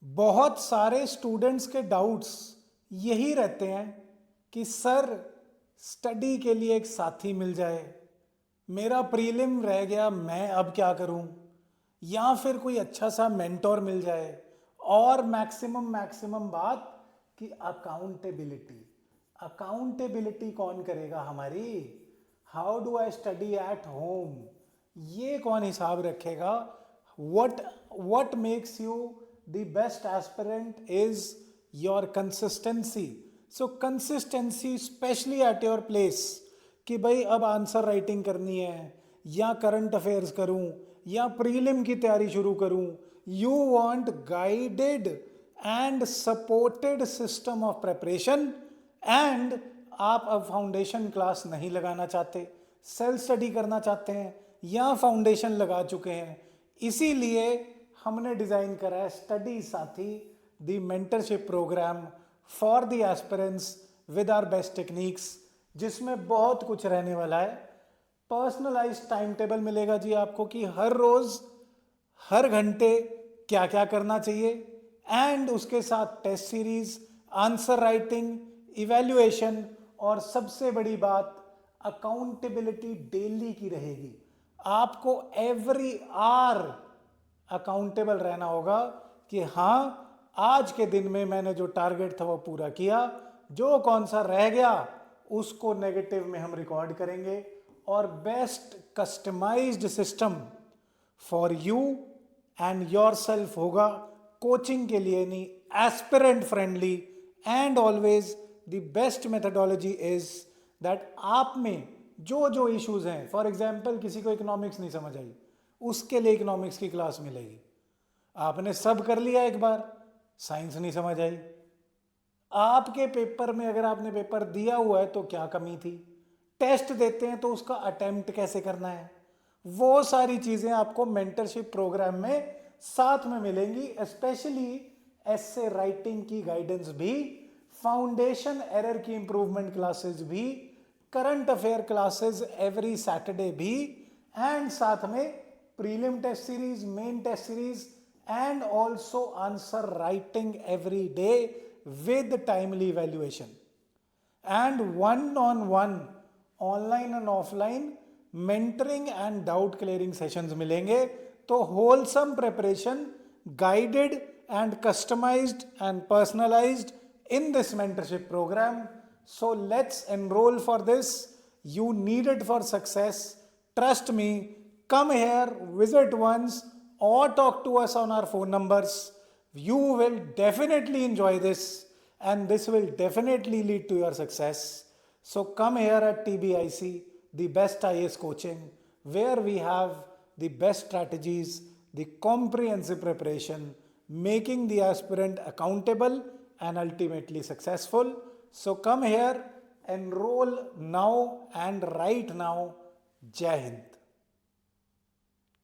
बहुत सारे स्टूडेंट्स के डाउट्स यही रहते हैं कि सर स्टडी के लिए एक साथी मिल जाए, मेरा प्रीलिम रह गया, मैं अब क्या करूं, या फिर कोई अच्छा सा मेंटोर मिल जाए, और मैक्सिमम मैक्सिमम बात कि अकाउंटेबिलिटी। अकाउंटेबिलिटी कौन करेगा हमारी? How do I study at home? ये कौन हिसाब रखेगा? what makes you the best aspirant is your consistency. So consistency especially at your place, कि भाई अब आंसर राइटिंग करनी है, या करंट अफेयर्स करूं, या प्रीलिम की तैयारी शुरू करूं। You want guided and supported system of preparation. And आप अब फाउंडेशन क्लास नहीं लगाना चाहते, सेल्फ स्टडी करना चाहते हैं, या फाउंडेशन लगा चुके हैं। इसीलिए हमने डिजाइन करा है study Saathi, the mentorship programme for the aspirants with our best techniques, जिसमें बहुत कुछ रहने वाला है। पर्सनलाइज्ड टाइम टेबल मिलेगा जी आपको कि हर रोज हर घंटे क्या क्या करना चाहिए, एंड उसके साथ test series, answer writing, evaluation, और सबसे बड़ी बात अकाउंटेबिलिटी डेली की रहेगी। आपको एवरी आवर अकाउंटेबल रहना होगा कि हाँ, आज के दिन में मैंने जो टारगेट था वो पूरा किया, जो कौन सा रह गया उसको नेगेटिव में हम रिकॉर्ड करेंगे। और best customised system for you and yourself होगा, कोचिंग के लिए नहीं, aspirant friendly. And always the best methodology is that आप में जो जो इश्यूज हैं, फॉर एग्जाम्पल किसी को इकोनॉमिक्स नहीं समझ आई, उसके लिए इकोनॉमिक्स की क्लास मिलेगी। आपने सब कर लिया एक बार, साइंस नहीं समझ आई, आपके पेपर में अगर आपने पेपर दिया हुआ है तो क्या कमी थी, टेस्ट देते हैं तो उसका अटेम्प्ट कैसे करना है, वो सारी चीजें आपको मेंटरशिप प्रोग्राम में साथ में मिलेंगी। स्पेशली एसे राइटिंग की गाइडेंस भी, फाउंडेशन एरर की इंप्रूवमेंट क्लासेस भी, current affair classes every Saturday भी, एंड साथ में prelim test series, main test series, and also answer writing every day with timely evaluation, and one-on-one online and offline mentoring and doubt clearing sessions मिलेंगे। तो wholesome preparation, guided and customised and personalised in this mentorship program. So let's enroll for this. You need it for success. Trust me. Come here, visit once, or talk to us on our phone numbers. You will definitely enjoy this, and this will definitely lead to your success. So come here at TBIC, the best IAS coaching, where we have the best strategies, the comprehensive preparation, making the aspirant accountable and ultimately successful. So come here, enroll now and right now. Jai Hind.